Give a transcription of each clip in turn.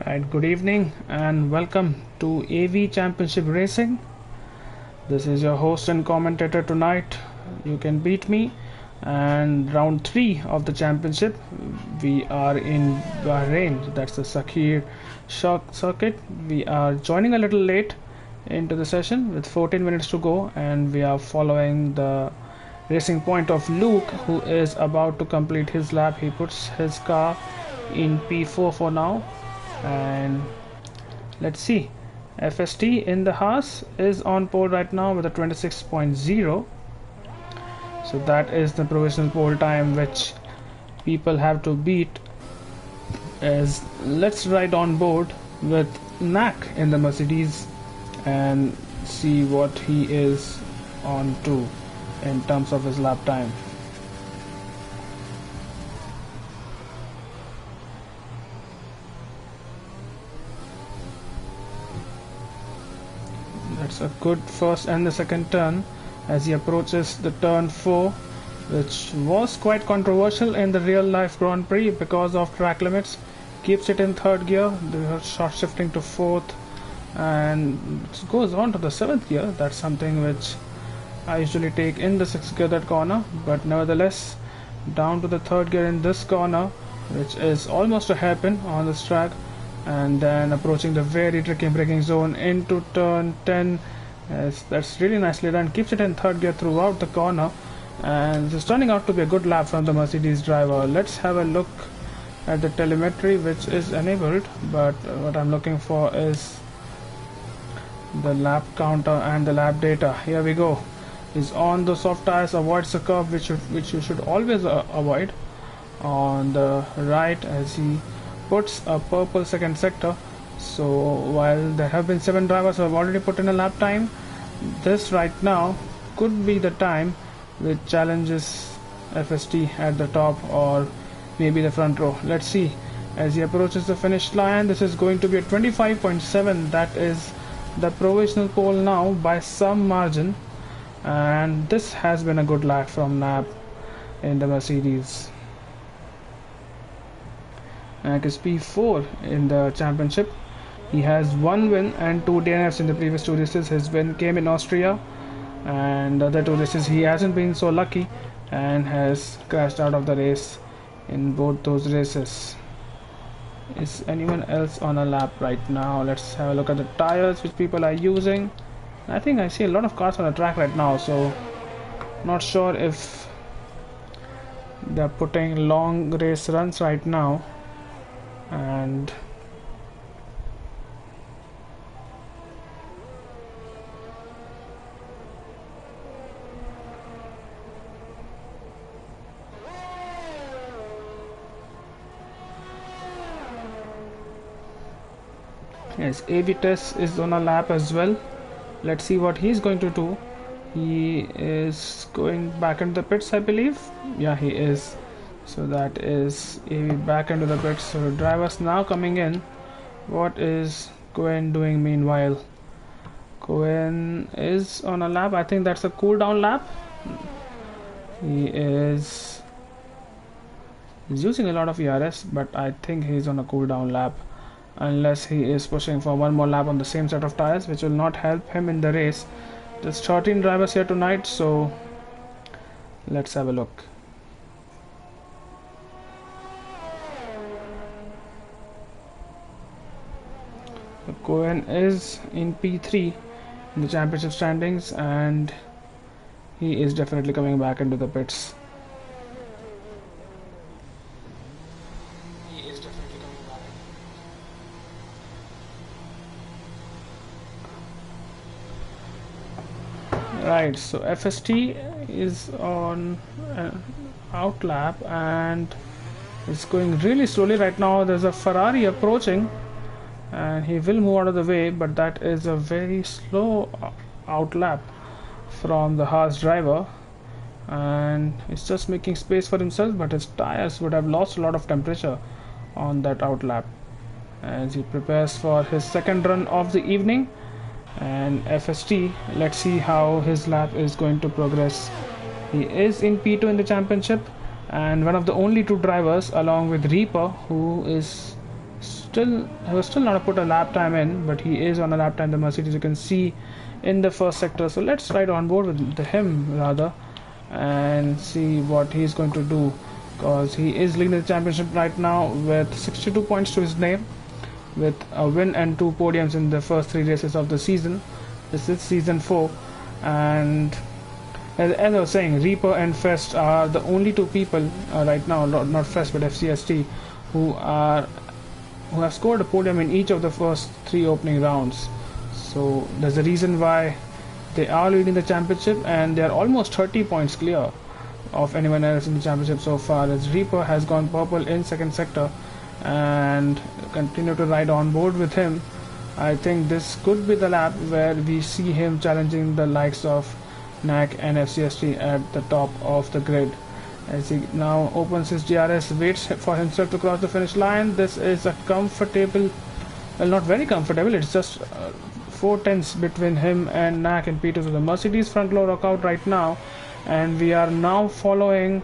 Right, good evening and welcome to AV Championship Racing. This is your host and commentator tonight. You can beat me. And round 3 of the championship, we are in Bahrain. That's the Sakir circuit. We are joining a little late into the session with 14 minutes to go, and we are following the racing point of Luke, who is about to complete his lap. He puts his car in P4 for now, and let's see. FST in the Haas is on pole right now with a 26.0. So that is the provisional pole time which people have to beat. As let's ride on board with Knack in the Mercedes and see what he is on to in terms of his lap time. That's a good first and the second turn as he approaches the turn 4, which was quite controversial in the real life Grand Prix because of track limits. Keeps it in third gear, the short shifting to fourth, and it goes on to the seventh gear. That's something which I usually take in the sixth gear, that corner, but nevertheless down to the third gear in this corner, which is almost a hairpin on this track, and then approaching the very tricky braking zone into turn 10. Yes, that's really nicely done. Keeps it in third gear throughout the corner, and it's turning out to be a good lap from the Mercedes driver. Let's have a look at the telemetry, which is enabled, but what I'm looking for is the lap counter and the lap data. Here we go. He's on the soft tires, avoids the curve, which you should always avoid on the right, as he puts a purple second sector. So while there have been 7 drivers who have already put in a lap time, this right now could be the time which challenges FST at the top or maybe the front row. Let's see. As he approaches the finish line, this is going to be a 25.7. That is the provisional pole now by some margin, and this has been a good lap from Nap in the Mercedes. And it is P4 in the championship. He has 1 win and 2 DNFs in the previous 2 races. His win came in Austria, and the other 2 races he hasn't been so lucky and has crashed out of the race in both those races. Is anyone else on a lap right now? Let's have a look at the tires which people are using. I think I see a lot of cars on the track right now, so not sure if they're putting long race runs right now. And yes, AV Test is on a lap as well. Let's see what he's going to do. He is going back into the pits, I believe. Yeah, he is. So that is AV back into the pits. So drivers now coming in. What is Cohen doing meanwhile? Cohen is on a lap. I think that's a cool down lap. He's using a lot of ERS, but I think he's on a cool down lap, unless he is pushing for 1 more lap on the same set of tires, which will not help him in the race. There's 13 drivers here tonight, so let's have a look. Cohen is in P3 in the championship standings, and he is definitely coming back into the pits. Right, so FST is on an out lap and it's going really slowly right now. There's a Ferrari approaching and he will move out of the way, but that is a very slow out lap from the Haas driver, and he's just making space for himself, but his tires would have lost a lot of temperature on that out lap as he prepares for his second run of the evening. And FST, let's see how his lap is going to progress. He is in P2 in the championship and one of the only 2 drivers along with Reaper who is he was still not put a lap time in, but he is on a lap time. The Mercedes you can see in the first sector. So let's ride on board with him rather and see what he's going to do, because he is leading the championship right now with 62 points to his name, with a win and 2 podiums in the first 3 races of the season. This is season 4, and as I was saying, Reaper and Fest are the only 2 people right now, not Fest but FCST, who have scored a podium in each of the first 3 opening rounds. So there's a reason why they are leading the championship, and they are almost 30 points clear of anyone else in the championship so far, as Reaper has gone purple in second sector and continue to ride on board with him. I think this could be the lap where we see him challenging the likes of NAC and FCST at the top of the grid. As he now opens his DRS, waits for himself to cross the finish line. This is a comfortable, well, not very comfortable, it's just 4 tenths between him and NAC and P2. So the Mercedes front row rock out right now, and we are now following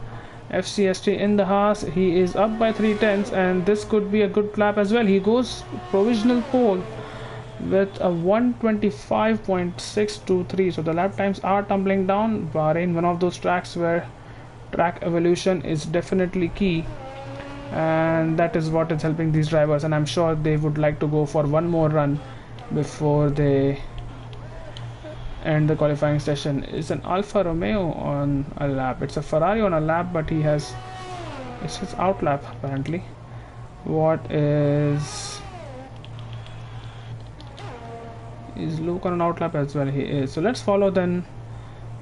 FCST in the Haas. He is up by 3 tenths, and this could be a good lap as well. He goes provisional pole with a 125.623. So the lap times are tumbling down. Bahrain, one of those tracks where track evolution is definitely key, and that is what is helping these drivers, and I'm sure they would like to go for one more run before they end the qualifying session. It's an Alfa Romeo on a lap, it's a Ferrari on a lap, but it's his out lap apparently. What is Luke on an out lap as well? He is. So let's follow then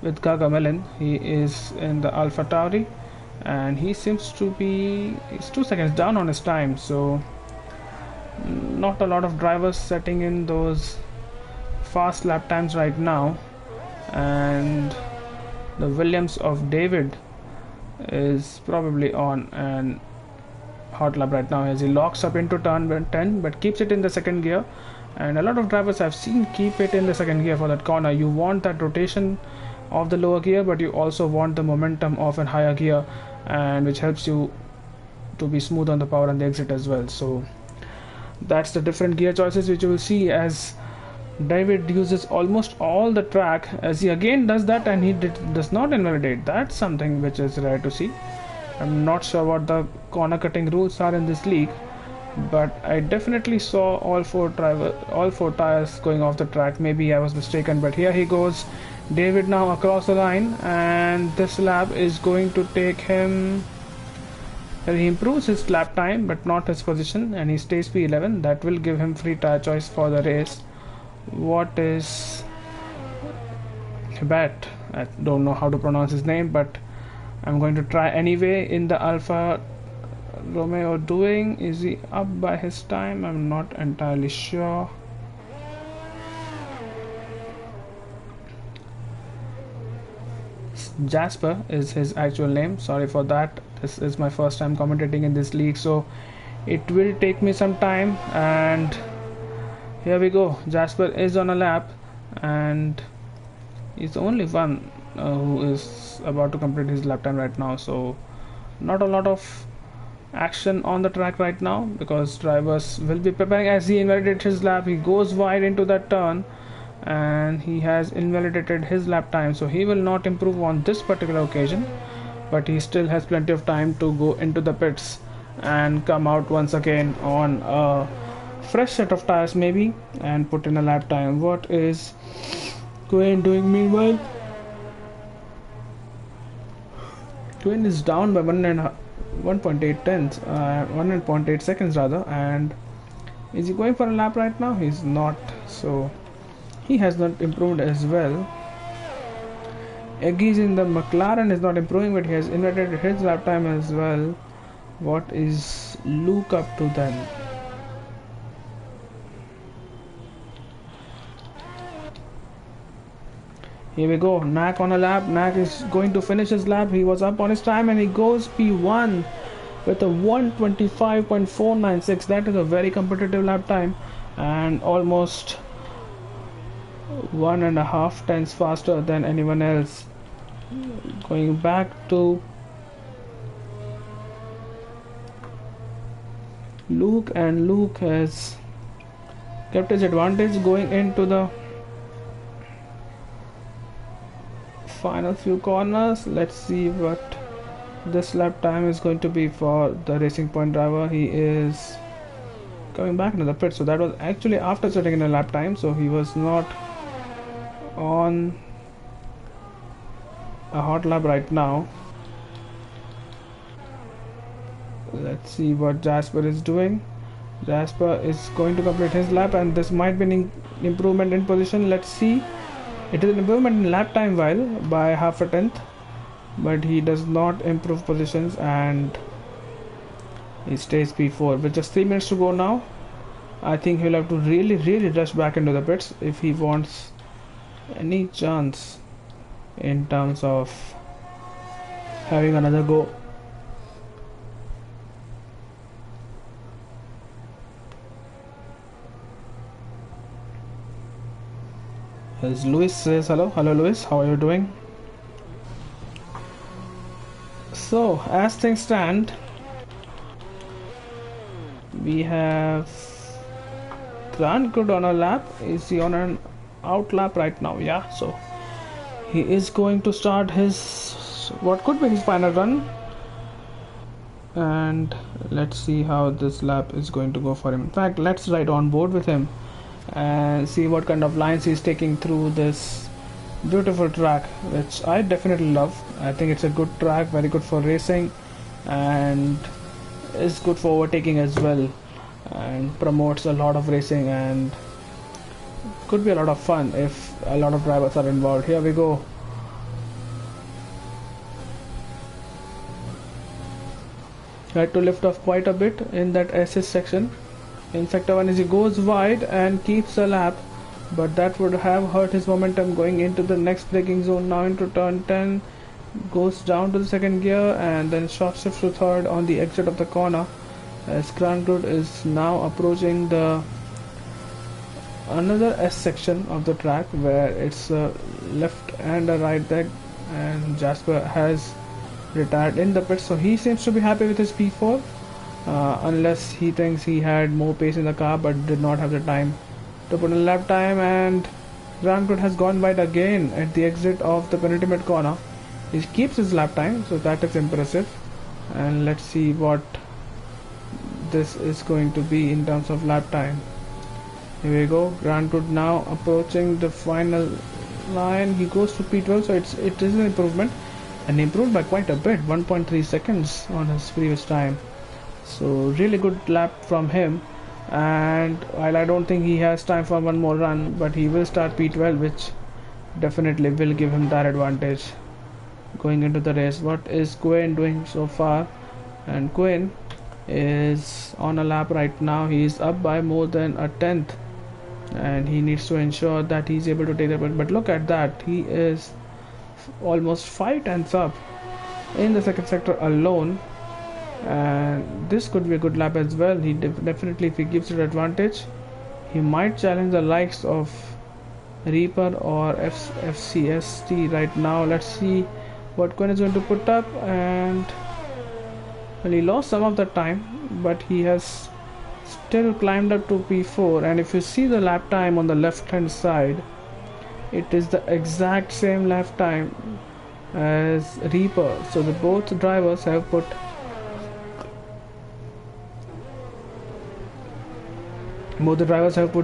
with Gargamel. He is in the Alpha Tauri, and he seems to be, he's 2 seconds down on his time, so not a lot of drivers setting in those fast lap times right now. And the Williams of David is probably on and hot lap right now, as he locks up into turn 10 but keeps it in the second gear. And a lot of drivers I've seen keep it in the second gear for that corner. You want that rotation of the lower gear, but you also want the momentum of a higher gear, and which helps you to be smooth on the power and the exit as well. So that's the different gear choices which you will see as David uses almost all the track, as he again does that, and he does not invalidate. That's something which is rare to see. I'm not sure what the corner cutting rules are in this league, but I definitely saw all 4 tires going off the track. Maybe I was mistaken, but here he goes, David now across the line, and this lap is going to take him, well, he improves his lap time but not his position, and he stays P11. That will give him free tire choice for the race. What is Hebat? I don't know how to pronounce his name, but I'm going to try anyway. In the Alfa Romeo doing, is he up by his time? I'm not entirely sure. Jasper is his actual name, sorry for that. This is my first time commentating in this league, so it will take me some time. And here we go, Jasper is on a lap, and he's the only one who is about to complete his lap time right now. So not a lot of action on the track right now, because drivers will be preparing. As he invalidated his lap, he goes wide into that turn, and he has invalidated his lap time, so he will not improve on this particular occasion, but he still has plenty of time to go into the pits and come out once again on a fresh set of tires maybe, and put in a lap time. What is Quinn doing meanwhile? Quinn is down by 1.8 seconds rather. And is he going for a lap right now? He's not, so he has not improved as well. Eggy's in the McLaren is not improving, but he has invalidated his lap time as well. What is Luke up to then? Here we go, Knack on a lap. Knack is going to finish his lap. He was up on his time, and he goes P1 with a 125.496. That is a very competitive lap time, and almost 1.5 tenths faster than anyone else. Going back to Luke has kept his advantage going into the final few corners. Let's see what this lap time is going to be for the Racing Point driver. He is coming back into the pit, so that was actually after setting in a lap time, so he was not on a hot lap right now. Let's see what Jasper is doing. Jasper is going to complete his lap, and this might be an improvement in position. Let's see. It is an improvement in lap time while by half a tenth, but he does not improve positions and he stays P4 with just 3 minutes to go now. I think he'll have to really rush back into the pits if he wants any chance in terms of having another go. As Luis says hello Luis, how are you doing? So as things stand, we have Grant Good on a lap. Is he on an out lap right now? Yeah, so he is going to start his what could be his final run, and let's see how this lap is going to go for him. In fact, let's ride on board with him and see what kind of lines he's taking through this beautiful track, which I definitely love. I think it's a good track, very good for racing, and is good for overtaking as well, and promotes a lot of racing, and could be a lot of fun if a lot of drivers are involved. Here we go. Had to lift off quite a bit in that assist section. In sector 1 as he goes wide and keeps a lap, but that would have hurt his momentum going into the next braking zone. Now into turn 10, goes down to the second gear and then short shifts to third on the exit of the corner, as Grant Good is now approaching the another S section of the track where it's a left and a right there, and Jasper has retired in the pit, so he seems to be happy with his P4. Unless he thinks he had more pace in the car but did not have the time to put in a lap time. And Grant Good has gone wide again at the exit of the penultimate corner. He keeps his lap time, so that is impressive. And let's see what this is going to be in terms of lap time. Here we go. Grant Good now approaching the final line. He goes to P12, so it is an improvement, and improved by quite a bit, 1.3 seconds on his previous time. So really good lap from him, and while I don't think he has time for one more run, but he will start P12, which definitely will give him that advantage going into the race. What is Quinn doing so far? And Quinn is on a lap right now. He is up by more than a tenth, and he needs to ensure that he's able to take the point. But look at that, he is almost 5 tenths up in the second sector alone, and this could be a good lap as well. He definitely, if he gives it advantage, he might challenge the likes of Reaper or FCST right now. Let's see what Quinn is going to put up, and well, he lost some of the time, but he has still climbed up to P4, and if you see the lap time on the left hand side, it is the exact same lap time as Reaper. So the both drivers have put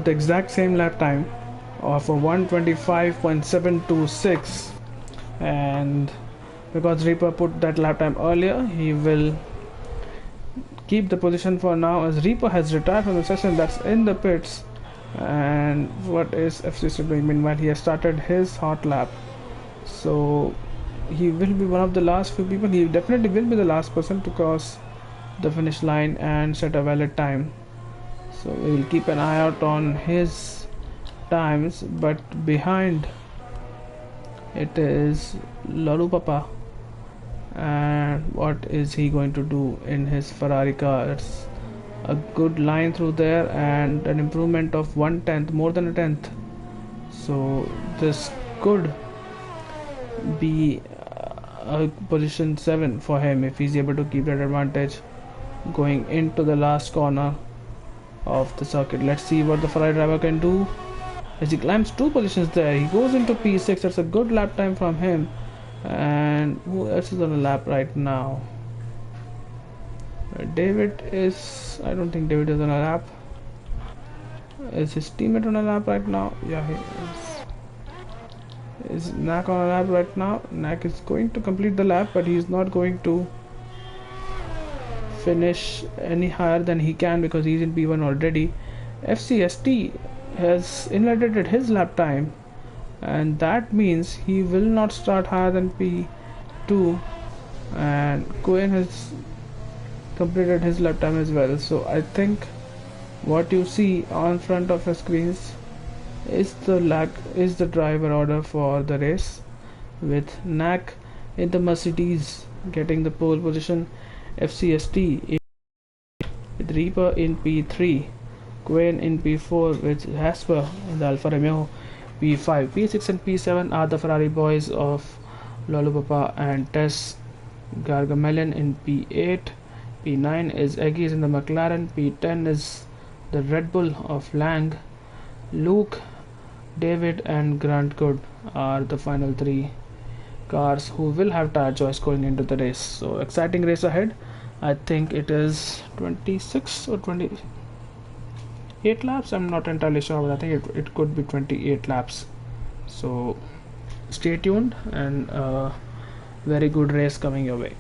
the exact same lap time of a 125.726, and because Reaper put that lap time earlier, he will keep the position for now, as Reaper has retired from the session, that's in the pits. And what is FCC doing? Meanwhile, he has started his hot lap, so he will be one of the last few people. He definitely will be the last person to cross the finish line and set a valid time, so we will keep an eye out on his times. But behind it is Lalu Papa, and what is he going to do in his Ferrari car? It's a good line through there, and an improvement of 1/10, more than a tenth, so this could be a position 7 for him if he's able to keep that advantage going into the last corner of the circuit. Let's see what the Ferrari driver can do as he climbs 2 positions there. He goes into P6. That's a good lap time from him. And who else is on a lap right now? David is... I don't think David is on a lap. Is his teammate on a lap right now? Yeah, he is. Is Nak on a lap right now? Nak is going to complete the lap, but he is not going to finish any higher than he can because he's in P1 already. FCST has invalidated his lap time, and that means he will not start higher than P2, and Cohen has completed his lap time as well. So I think what you see on front of your screens is the driver order for the race, with Nak in the Mercedes getting the pole position, FCST with Reaper in P3, Quinn in P4 with Hasper in the Alfa Romeo P5. P6 and P7 are the Ferrari boys of Lollipapa and Tess Gargamel in P8. P9 is Eggy's in the McLaren. P10 is the Red Bull of Lang. Luke, David and Grant Good are the final 3 cars who will have tire choice going into the race. So exciting race ahead. I think it is 26 or 28 laps. I'm not entirely sure, but I think it could be 28 laps. So stay tuned, and very good race coming your way.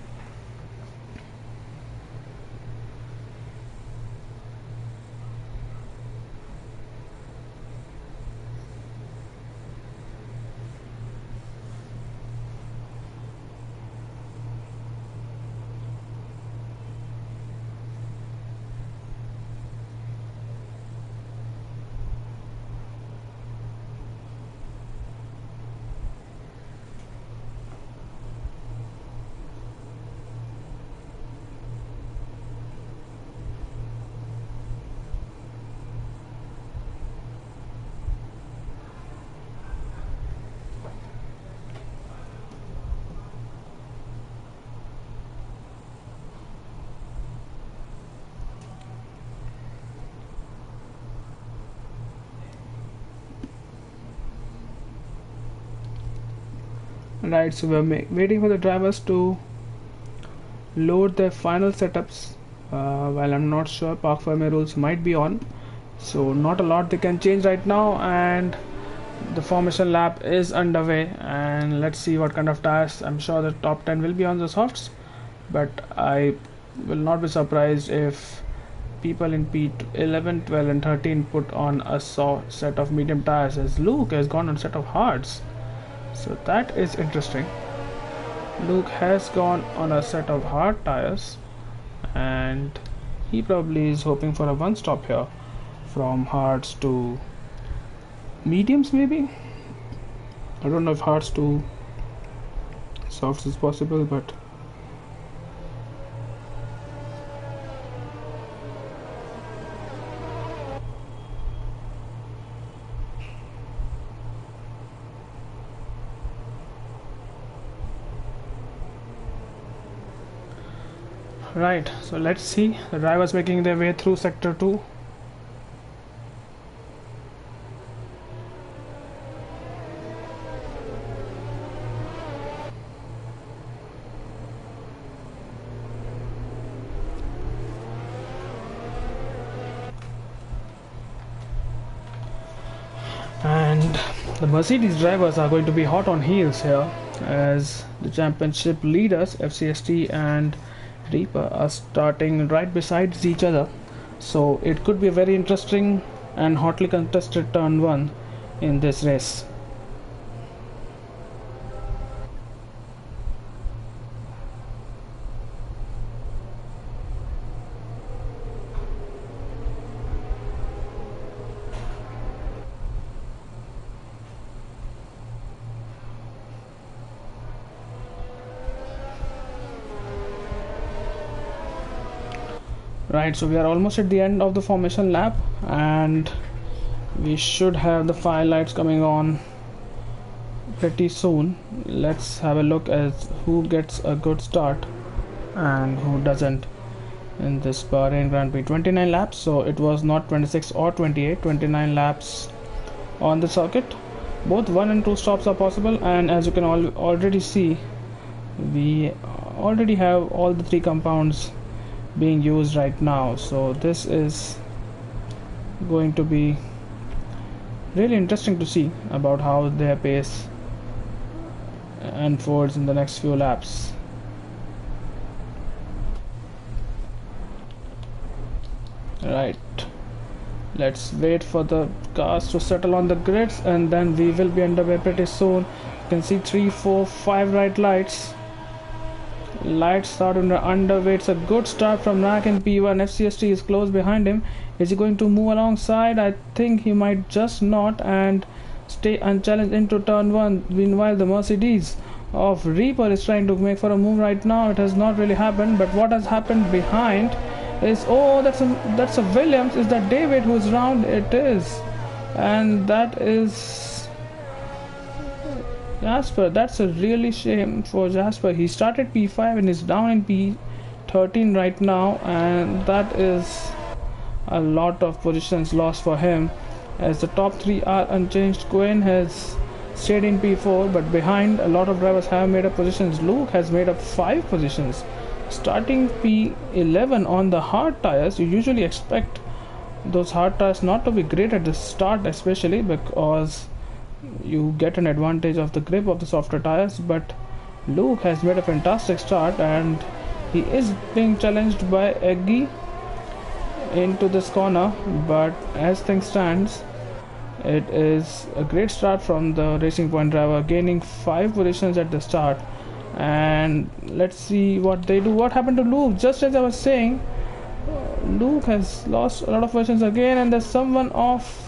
Right, so we're waiting for the drivers to load their final setups. While I'm not sure, park firmware rules might be on, so not a lot they can change right now, and the formation lap is underway. And let's see what kind of tires. I'm sure the top 10 will be on the softs, but I will not be surprised if people in P11, 12 and 13 put on a soft set of medium tires, as Luke has gone on a set of hards. So that is interesting. Luke has gone on a set of hard tires, and he probably is hoping for a one stop here from hards to mediums maybe. I don't know if hards to softs is possible, but right, so let's see the drivers making their way through sector 2. And the Mercedes drivers are going to be hot on heels here, as the championship leaders FCST and Reaper are starting right beside each other. So it could be a very interesting and hotly contested turn 1 in this race. Right, so we are almost at the end of the formation lap, and we should have the fire lights coming on pretty soon. Let's have a look at who gets a good start and who doesn't. in this Bahrain Grand Prix. 29 laps, so it was not 26 or 28, 29 laps on the circuit. Both 1 and 2 stops are possible, and as you can already see, we already have all the 3 compounds being used right now. So this is going to be really interesting to see about how their pace unfolds in the next few laps. Right, let's wait for the cars to settle on the grids, and then we will be underway pretty soon. You can see 3, 4, 5 right lights start underway. It's a good start from Rack in P1. FCST is close behind him. Is he going to move alongside? I think he might just not and stay unchallenged into turn 1. Meanwhile, the Mercedes of Reaper is trying to make for a move right now. It has not really happened, but what has happened behind is, oh, that's a Williams. Is that David who's round? It is, and that is Jasper. That's a really shame for Jasper. He started P5 and is down in P13 right now, and that is a lot of positions lost for him, as the top 3 are unchanged. Quinn has stayed in P4, but behind a lot of drivers have made up positions. Luke has made up 5 positions, starting P11 on the hard tires. You usually expect those hard tires not to be great at the start, especially because you get an advantage of the grip of the softer tires, but Luke has made a fantastic start, and he is being challenged by Eggy into this corner. But as things stands, it is a great start from the Racing Point driver, gaining 5 positions at the start. And let's see what they do. What happened to Luke? Just as I was saying, Luke has lost a lot of positions again, and there's someone off.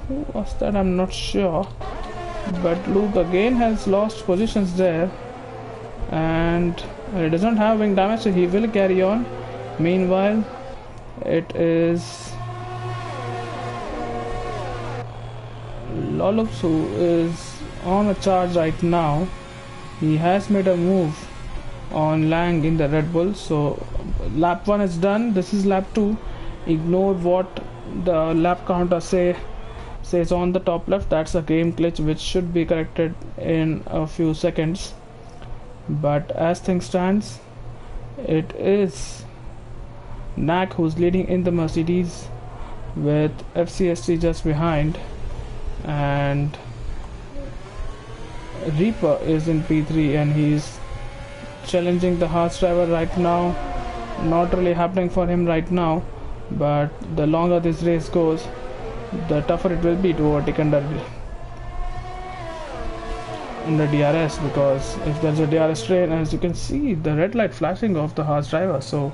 Who was that? I'm not sure, but Luke again has lost positions there, and he does not have wing damage, so he will carry on. Meanwhile, it is Lollops who is on a charge right now. He has made a move on Lang in the Red Bull. So lap 1 is done. This is lap 2. Ignore what the lap counter says on the top left. That's a game glitch which should be corrected in a few seconds. But as things stands, it is Knack who's leading in the Mercedes, with FCST just behind, and Reaper is in P3 and he's challenging the Haas driver right now. Not really happening for him right now, but the longer this race goes, the tougher it will be to overtake under DRS, because if there's a DRS train, as you can see the red light flashing off the Haas driver, so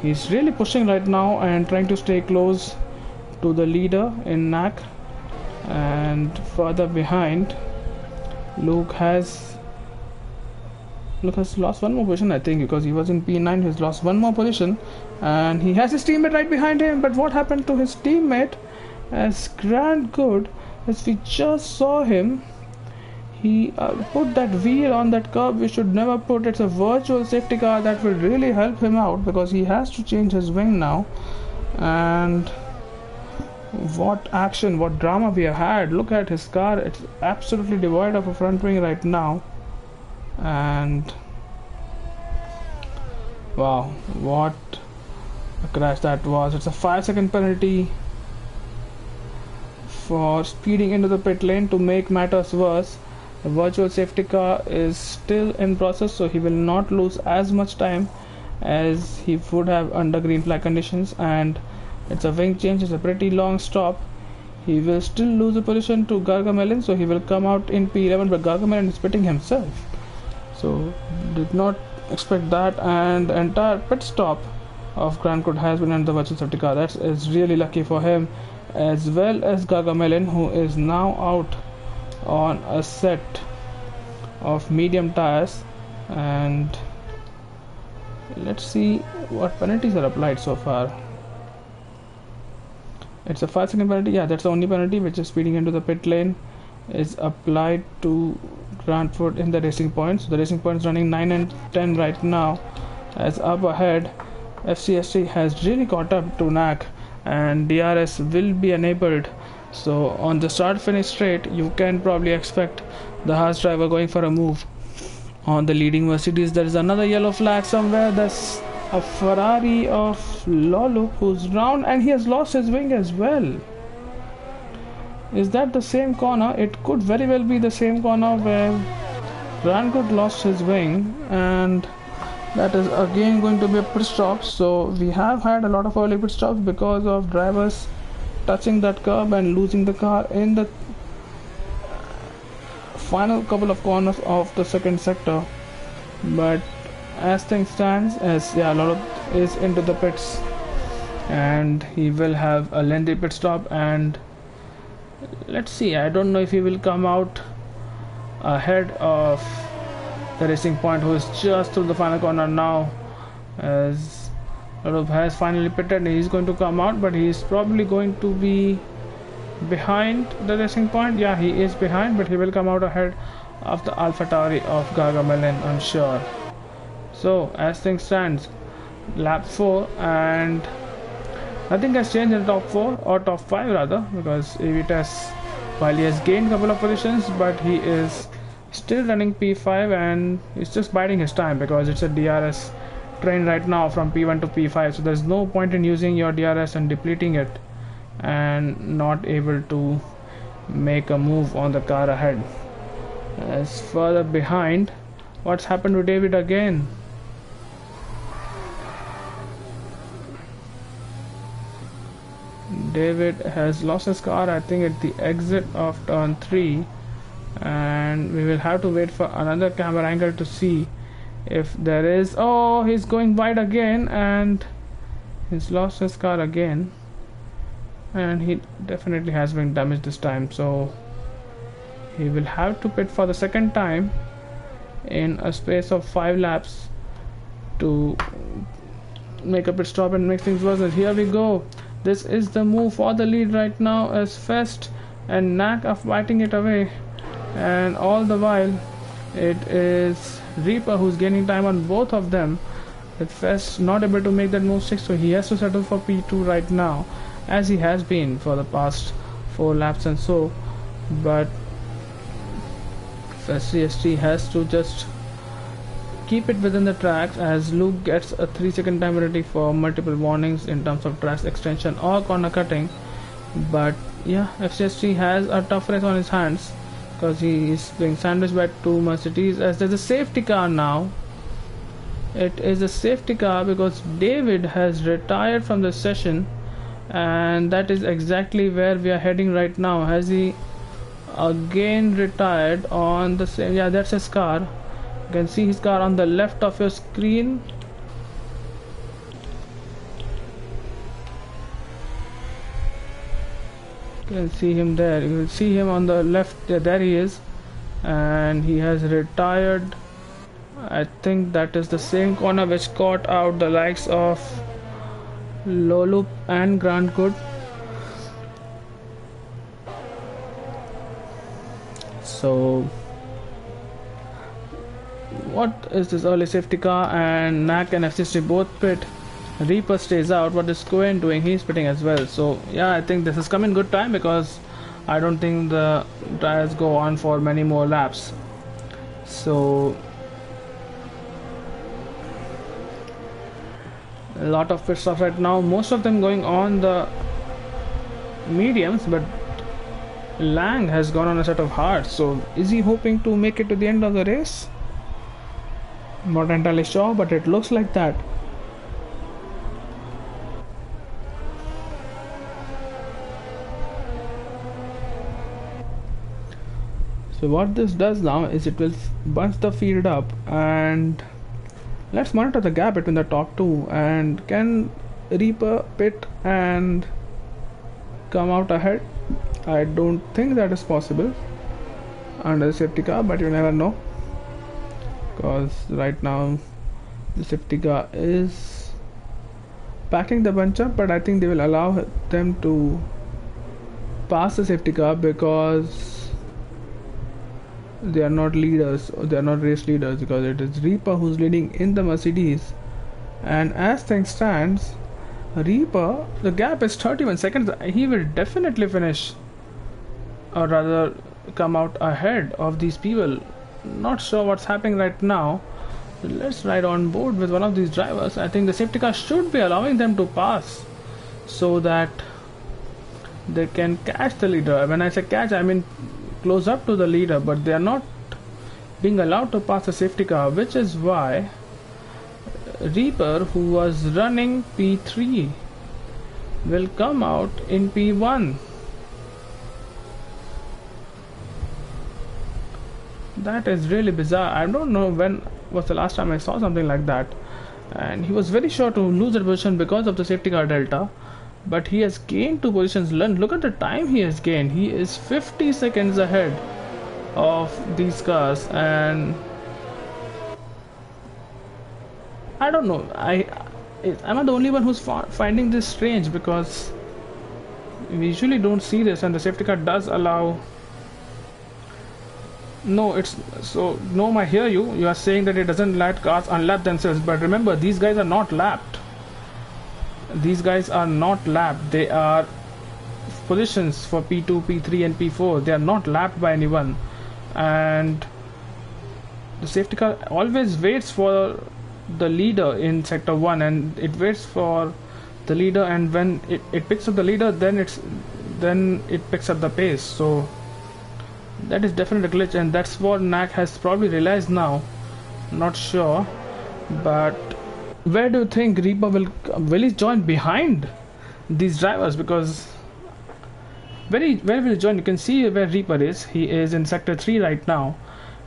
he's really pushing right now and trying to stay close to the leader in Knack. And further behind, Luke has lost 1 more position, I think, because he was in P9. He's lost 1 more position, and he has his teammate right behind him. But what happened to his teammate? As Grant Good, as we just saw him, he put that wheel on that curb we should never put. It's a virtual safety car that will really help him out, because he has to change his wing now. And what action, what drama we have had. Look at his car, it's absolutely devoid of a front wing right now. And wow, what a crash that was. It's a 5-second penalty for speeding into the pit lane. To make matters worse, the virtual safety car is still in process, so he will not lose as much time as he would have under green flag conditions. And it's a wing change, it's a pretty long stop. He will still lose the position to Gargamel, so he will come out in P11, but Gargamel is pitting himself, so did not expect that. And the entire pit stop of Grant Could has been under the virtual safety car. That is really lucky for him, as well as Gargamel, who is now out on a set of medium tires. And let's see what penalties are applied so far. It's a 5-second penalty. Yeah, that's the only penalty, which is speeding into the pit lane, is applied to Grantford in the Racing Point. So the Racing Point is running 9 and 10 right now, as up ahead FCST has really caught up to NAC and DRS will be enabled. So on the start finish straight, you can probably expect the Haas driver going for a move on the leading Mercedes. There is another yellow flag somewhere. That's a Ferrari of Lolo who's round and he has lost his wing as well. Is that the same corner? It could very well be the same corner where Grandgood lost his wing, and that is again going to be a pit stop. So we have had a lot of early pit stops because of drivers touching that curb and losing the car in the final couple of corners of the second sector. But as things stands, as Lolo is into the pits and he will have a lengthy pit stop, and let's see, I don't know if he will come out ahead of the Racing Point, who is just through the final corner now. As Lolo has finally pitted, he's going to come out, but he's probably going to be behind the Racing Point. Yeah, he is behind, but he will come out ahead of the AlphaTauri of Gargamel, I'm sure. So as things stands, lap 4, and nothing has changed in the top 4 or top 5 rather, because Avitas, while he has gained a couple of positions, but he is still running P5 and he's just biding his time because it's a DRS train right now from P1 to P5. So there's no point in using your DRS and depleting it and not able to make a move on the car ahead. As further behind, what's happened to David again? David has lost his car, I think, at the exit of turn 3, and we will have to wait for another camera angle to see if there is. Oh, he's going wide again and he's lost his car again, and he definitely has been damaged this time, so he will have to pit for the second time in a space of 5 laps to make a pit stop and make things worse. And here we go. This is the move for the lead right now, as Fest and Knack are fighting it away, and all the while it is Reaper who's gaining time on both of them. With Fest not able to make that move 6, so he has to settle for P2 right now, as he has been for the past 4 laps and so. But Fest CST has to just keep it within the tracks, as Luke gets a 3-second time penalty for multiple warnings in terms of track extension or corner cutting. But yeah, FCST has a tough race on his hands because he is being sandwiched by 2 Mercedes, as there's a safety car now. It is a safety car because David has retired from the session, and that is exactly where we are heading right now. Has he again retired on the same? Yeah, that's his car. You can see his car on the left of your screen. You can see him there. You will see him on the left. There he is, and he has retired. I think that is the same corner which caught out the likes of Lolo and Grant Good. So what is this early safety car? And Knack and FCC both pit. Reaper stays out. What is Cohen doing? He's pitting as well. So yeah, I think this has come in good time because I don't think the tires go on for many more laps. So a lot of pit stops right now, most of them going on the mediums, but Lang has gone on a set of hards. So is he hoping to make it to the end of the race? I'm not entirely sure, but it looks like that. So what this does now is it will bunch the field up, and let's monitor the gap between the top 2. And can Reaper pit and come out ahead? I don't think that is possible under the safety car, but you never know, because right now the safety car is packing the bunch up, but I think they will allow them to pass the safety car because they are not leaders, or they are not race leaders, because it is Reaper who's leading in the Mercedes And as things stands, Reaper, the gap is 31 seconds. He will definitely finish, or rather come out ahead of these people. Not sure what's happening right now. Let's ride on board with one of these drivers. I think the safety car should be allowing them to pass so that they can catch the leader. When I say catch, I mean close up to the leader, but they are not being allowed to pass the safety car, which is why Reaper, who was running P3, will come out in P1. That is really bizarre. I don't know when was the last time I saw something like that. And he was very sure to lose that position because of the safety car delta. But he has gained 2 positions. Look at the time he has gained. He is 50 seconds ahead of these cars. And I don't know. Am I the only one who's finding this strange? Because we usually don't see this, and the safety car does allow. No, it's so. No, I hear you. You are saying that it doesn't let cars unlap themselves, but remember, these guys are not lapped. These guys are not lapped. They are positions for P2, P3, and P4. They are not lapped by anyone, and the safety car always waits for the leader in sector 1, and it waits for the leader, and when it picks up the leader, then it picks up the pace. So that is definitely a glitch, and that's what Knack has probably realized now. Not sure, but where do you think Reaper will he join behind these drivers? Because where will he join? You can see where Reaper is. He is in sector 3 right now,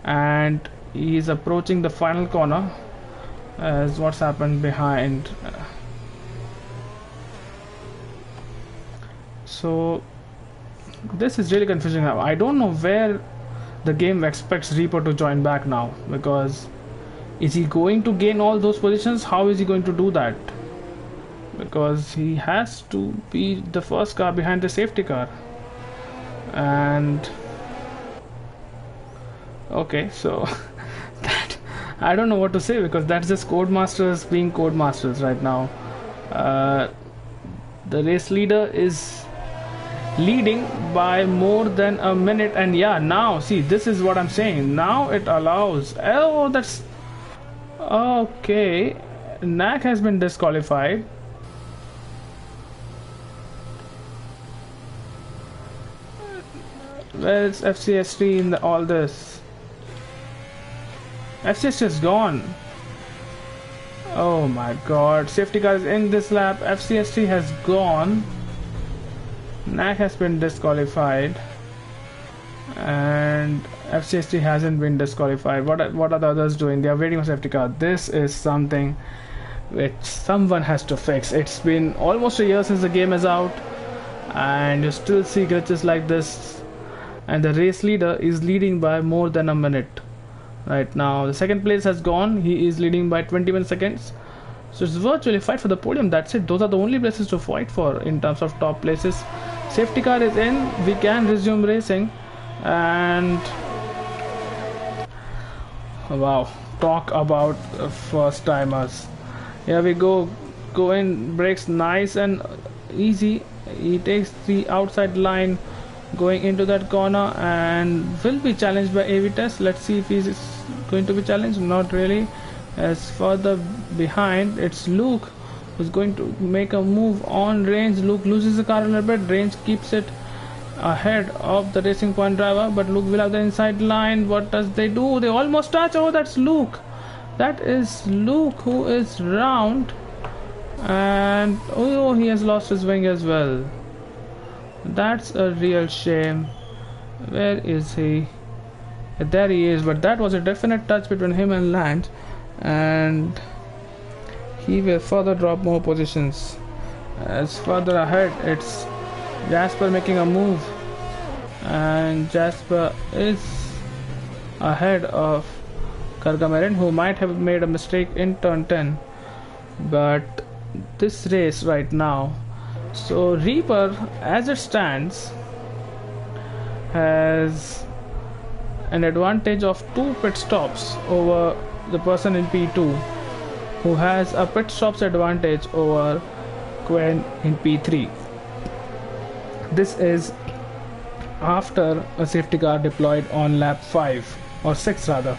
and he is approaching the final corner. As what's happened behind. So this is really confusing now. I don't know where the game expects Reaper to join back now, because is he going to gain all those positions? How is he going to do that? Because he has to be the first car behind the safety car. And okay, so that I don't know what to say, because that's just Codemasters being Codemasters right now. The race leader is leading by more than a minute, and yeah, now see, this is what I'm saying. Now it allows. Oh, that's okay. Knack has been disqualified. Where is FCST in all this? FCST is gone. Oh my god. Safety car is in this lap. FCST has gone. Knack has been disqualified. And FCST hasn't been disqualified. What are the others doing? They are waiting for safety car. This is something which someone has to fix. It's been almost a year since the game is out, and you still see glitches like this. And the race leader is leading by more than a minute. Right now, the second place has gone. He is leading by 21 seconds. So it's virtually fight for the podium. That's it. Those are the only places to fight for in terms of top places. Safety car is in. We can resume racing. And wow, talk about first timers. Here we go. Go in, brakes nice and easy. He takes the outside line, going into that corner, and will be challenged by AV Test. Let's see if he's going to be challenged. Not really. As further behind, it's Luke who's going to make a move on Range. Luke loses the car a little bit. Range keeps it ahead of the Racing Point driver, but Luke will have the inside line. What does they do? They almost touch. Oh, that's Luke. That is Luke, who is round, and oh, he has lost his wing as well. That's a real shame. Where is he? There he is, but that was a definite touch between him and Lance, and he will further drop more positions. As further ahead, it's Jasper making a move, and Jasper is ahead of Kargamarin, who might have made a mistake in turn 10. But this race right now, so Reaper, as it stands, has an advantage of 2 pit stops over the person in P2. who has a pit stops advantage over Quinn in P3. This is after a safety car deployed on lap 5 or 6 rather.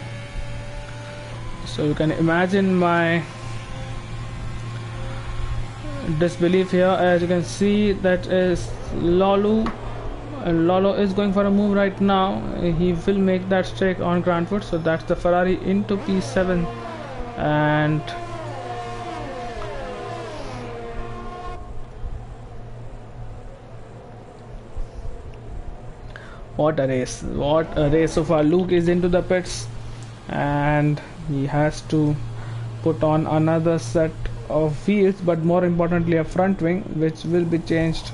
So you can imagine my disbelief here. As you can see, that is Lolo, and Lolo is going for a move right now. He will make that strike on ground foot. So that's the Ferrari into P7, and what a race, what a race so far. Luke is into the pits and he has to put on another set of wheels, but more importantly a front wing, which will be changed.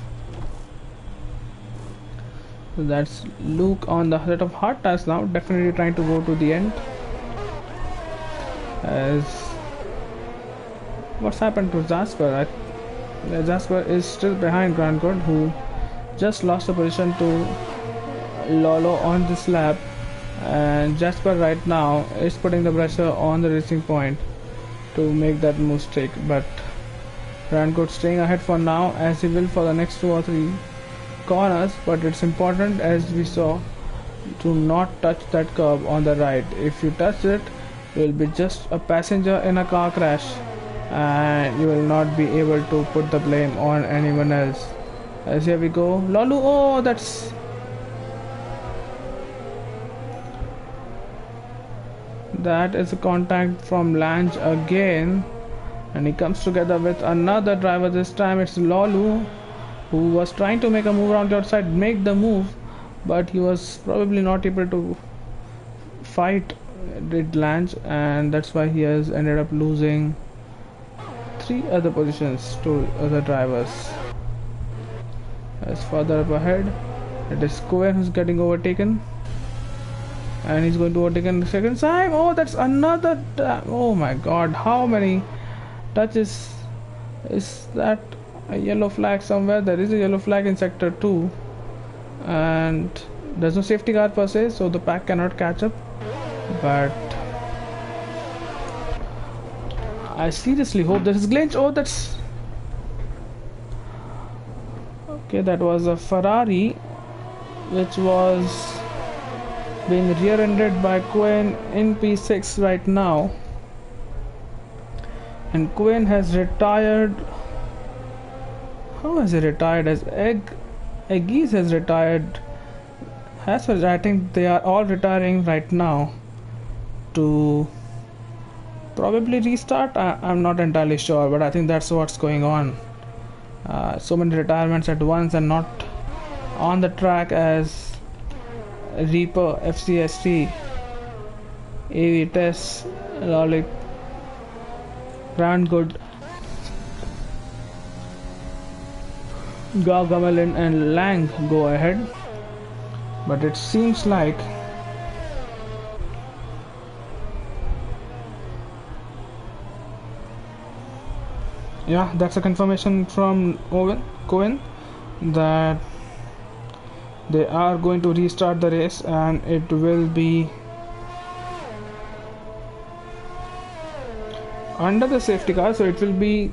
So that's Luke on the set of hard tires now, definitely trying to go to the end. As what's happened to Jasper? Jasper is still behind Grant Good, who just lost a position to Lolo on this lap, and Jasper right now is putting the pressure on the racing point to make that mistake, but Rancourt staying ahead for now, as he will for the next 2 or 3 corners. But it's important, as we saw, to not touch that curb on the right. If you touch it, you will be just a passenger in a car crash and you will not be able to put the blame on anyone else. As here we go, Lolo, oh, that is a contact from Lange again, and he comes together with another driver. This time it's Lolo, who was trying to make a move around the outside, make the move, but he was probably not able to fight with Lange, and that's why he has ended up losing 3 other positions to other drivers. As further up ahead, it is Cohen who's getting overtaken, and he's going to overtake in the second time. Oh, that's another. Oh my god, how many touches? Is that a yellow flag somewhere? There is a yellow flag in sector 2, and there's no safety car per se, so the pack cannot catch up. But I seriously hope there is glitch. Oh, that's okay. That was a Ferrari which was being rear-ended by Quinn in P6 right now, and Quinn has retired. How has he retired? As Eggies has retired. I think they are all retiring right now to probably restart. I'm not entirely sure, but I think that's what's going on. So many retirements at once and not on the track, as Reaper, FCST, AV Test, Lolik, Grand Good, Gamelin and Lang go ahead. But it seems like yeah, that's a confirmation from Cohen that they are going to restart the race, and it will be under the safety car. So it will be,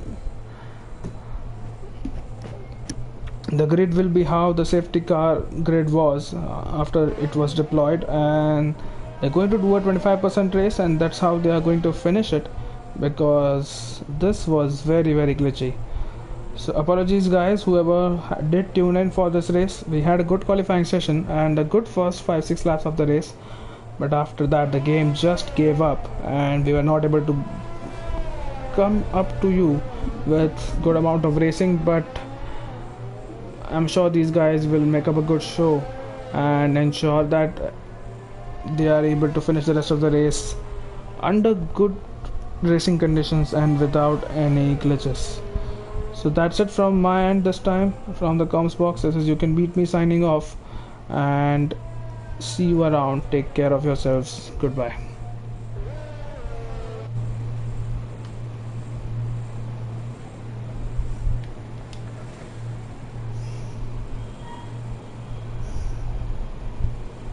the grid will be how the safety car grid was after it was deployed, and they're going to do a 25% race, and that's how they are going to finish it, because this was very glitchy. So apologies guys, whoever did tune in for this race. We had a good qualifying session and a good first 5-6 laps of the race, but after that the game just gave up and we were not able to come up to you with good amount of racing. But I'm sure these guys will make up a good show and ensure that they are able to finish the rest of the race under good racing conditions and without any glitches. So that's it from my end this time. From the comms box, this is You Can Beat Me signing off, and see you around. Take care of yourselves. Goodbye.